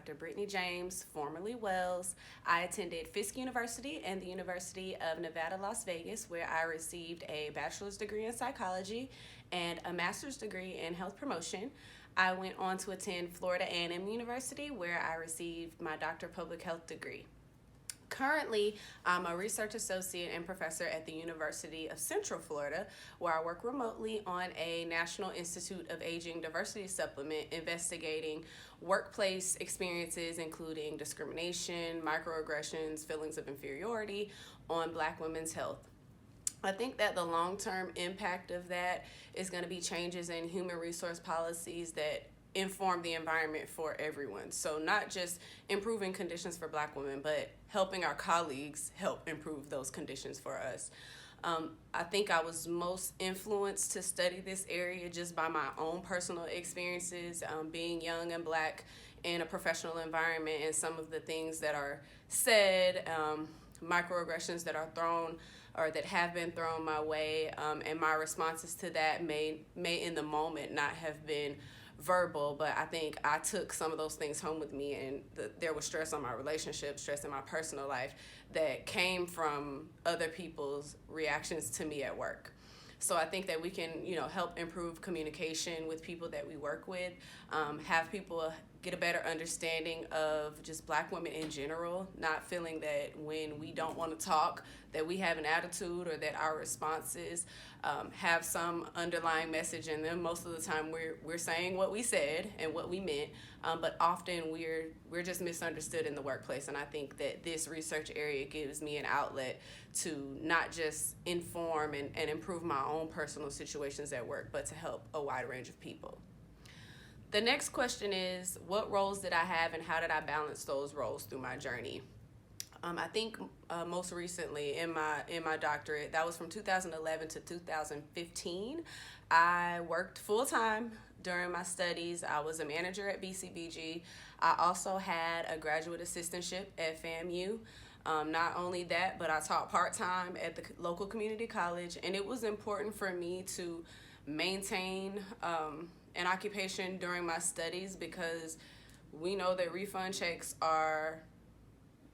Dr. Brittny James, formerly Wells. I attended Fisk University and the University of Nevada, Las Vegas, where I received a bachelor's degree in psychology and a master's degree in health promotion. I went on to attend Florida A&M University, where I received my Doctor of Public Health degree. Currently, I'm a research associate and professor at the University of Central Florida, where I work remotely on a National Institute of Aging diversity supplement investigating workplace experiences, including discrimination, microaggressions, feelings of inferiority on Black women's health. I think that the long-term impact of that is going to be changes in human resource policies that inform the environment for everyone. So not just improving conditions for Black women, but helping our colleagues help improve those conditions for us. I think I was most influenced to study this area just by my own personal experiences, being young and Black in a professional environment, and some of the things that are said, microaggressions that are thrown or that have been thrown my way, and my responses to that may in the moment not have been verbal, but I think I took some of those things home with me, and there was stress on my relationship, stress in my personal life that came from other people's reactions to me at work. So I think that we can, help improve communication with people that we work with, have people get a better understanding of just Black women in general, not feeling that when we don't want to talk that we have an attitude or that our responses have some underlying message in them. Most of the time we're saying what we said and what we meant, but often we're just misunderstood in the workplace. And I think that this research area gives me an outlet to not just inform and improve my own personal situations at work, but to help a wide range of people. The next question is, what roles did I have and how did I balance those roles through my journey? I think most recently in my doctorate, that was from 2011 to 2015, I worked full-time during my studies. I was a manager at BCBG. I also had a graduate assistantship at FAMU. Not only that, but I taught part-time at the local community college, and it was important for me to maintain an occupation during my studies, because we know that refund checks are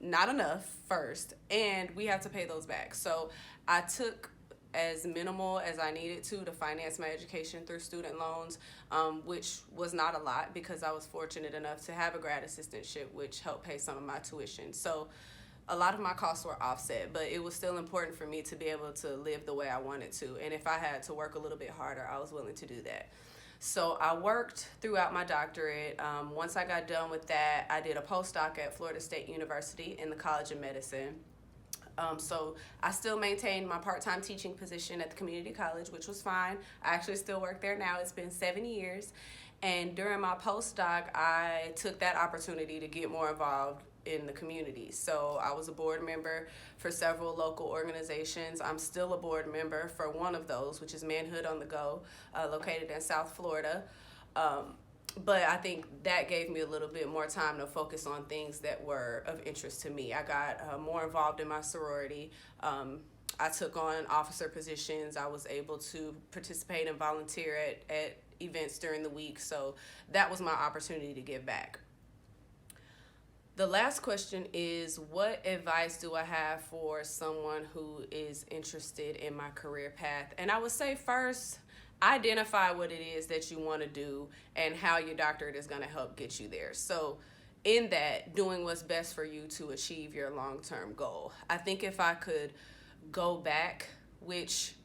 not enough first, and we have to pay those back. So I took as minimal as I needed to finance my education through student loans, which was not a lot because I was fortunate enough to have a grad assistantship, which helped pay some of my tuition. So a lot of my costs were offset, but it was still important for me to be able to live the way I wanted to. And if I had to work a little bit harder, I was willing to do that. So I worked throughout my doctorate. Once I got done with that, I did a postdoc at Florida State University in the College of Medicine. So I still maintained my part-time teaching position at the community college, which was fine. I actually still work there now. It's been 7 years. And during my postdoc, I took that opportunity to get more involved in the community. So I was a board member for several local organizations. I'm still a board member for one of those, which is Manhood on the Go, located in South Florida. But I think that gave me a little bit more time to focus on things that were of interest to me. I got more involved in my sorority. I took on officer positions. I was able to participate and volunteer at events during the week. So that was my opportunity to give back. The last question is, what advice do I have for someone who is interested in my career path? And I would say first, identify what it is that you want to do and how your doctorate is going to help get you there. So in that, doing what's best for you to achieve your long-term goal. I think if I could go back, which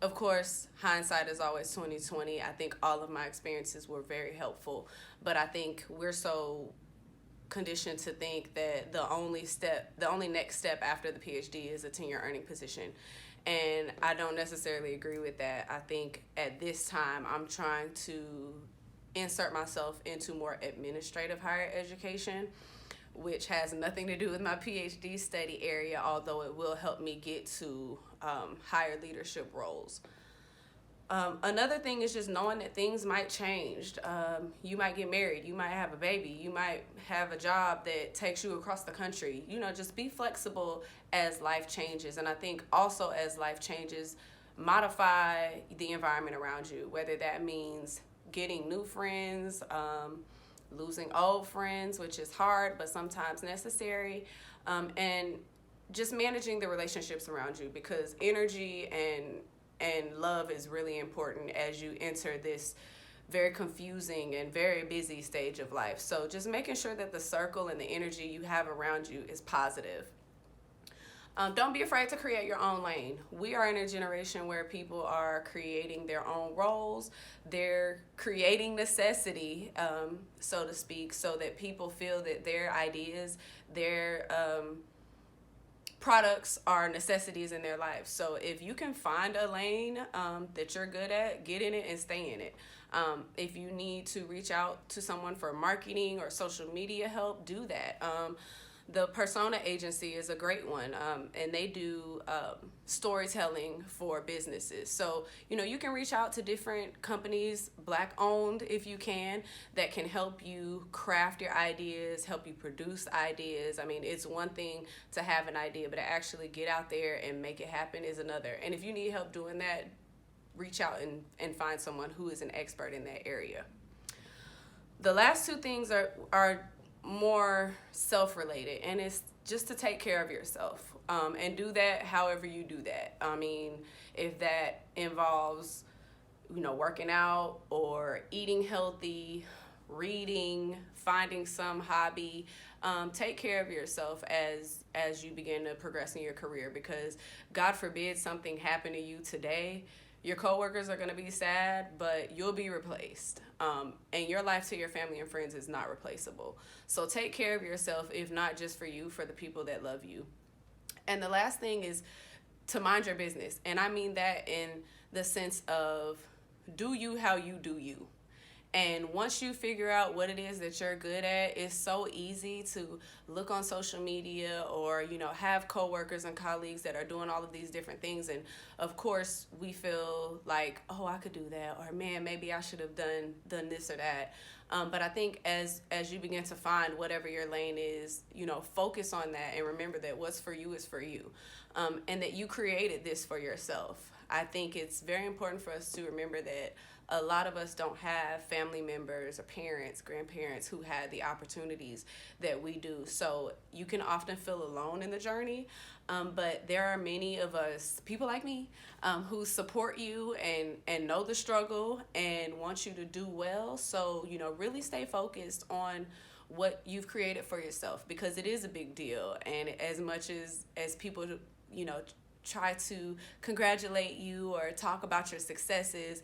of course hindsight is always 20/20, I think all of my experiences were very helpful, but I think we're so conditioned to think that the only next step after the PhD is a tenure earning position. And I don't necessarily agree with that. I think at this time I'm trying to insert myself into more administrative higher education, which has nothing to do with my PhD study area, although it will help me get to higher leadership roles. Another thing is just knowing that things might change. You might get married, you might have a baby, you might have a job that takes you across the country. Just be flexible as life changes. And I think also as life changes, modify the environment around you, whether that means getting new friends, losing old friends, which is hard but sometimes necessary, and just managing the relationships around you, because energy and love is really important as you enter this very confusing and very busy stage of life. So just making sure that the circle and the energy you have around you is positive. Don't be afraid to create your own lane. We are in a generation where people are creating their own roles. They're creating necessity, so to speak, so that people feel that their ideas, their products are necessities in their life. So if you can find a lane that you're good at, get in it and stay in it. If you need to reach out to someone for marketing or social media help, do that. The Persona Agency is a great one, and they do storytelling for businesses. So, you can reach out to different companies, Black owned if you can, that can help you craft your ideas, help you produce ideas. I mean, it's one thing to have an idea, but to actually get out there and make it happen is another. And if you need help doing that, reach out and find someone who is an expert in that area. The last two things are more self-related, and it's just to take care of yourself, and do that however you do that. I mean, if that involves working out or eating healthy, reading, finding some hobby, take care of yourself as you begin to progress in your career, because God forbid something happen to you today, your coworkers are going to be sad, but you'll be replaced. And your life to your family and friends is not replaceable. So take care of yourself, if not just for you, for the people that love you. And the last thing is to mind your business. And I mean that in the sense of do you how you do you. And once you figure out what it is that you're good at, it's so easy to look on social media or, have coworkers and colleagues that are doing all of these different things. And of course, we feel like, oh, I could do that. Or man, maybe I should have done this or that. But I think as you begin to find whatever your lane is, focus on that and remember that what's for you is for you, and that you created this for yourself. I think it's very important for us to remember that a lot of us don't have family members or parents, grandparents who had the opportunities that we do. So you can often feel alone in the journey, but there are many of us, people like me, who support you and know the struggle and want you to do well. So, really stay focused on what you've created for yourself, because it is a big deal. And as much as people, try to congratulate you or talk about your successes,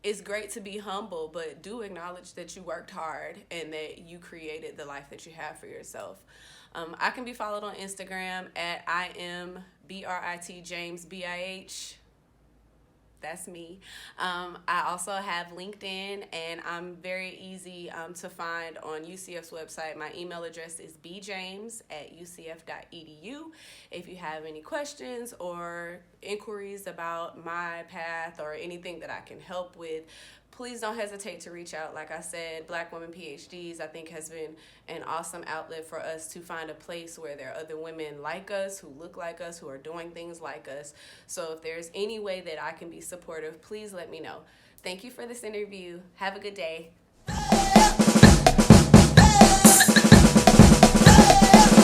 it's great to be humble, but do acknowledge that you worked hard and that you created the life that you have for yourself. I can be followed on Instagram at IMBritJamesBIH. That's me. I also have LinkedIn, and I'm very easy to find on UCF's website. My email address is bjames@ucf.edu. If you have any questions or inquiries about my path or anything that I can help with, please don't hesitate to reach out. Like I said, Black Women PhDs, I think, has been an awesome outlet for us to find a place where there are other women like us, who look like us, who are doing things like us. So if there's any way that I can be supportive, please let me know. Thank you for this interview. Have a good day.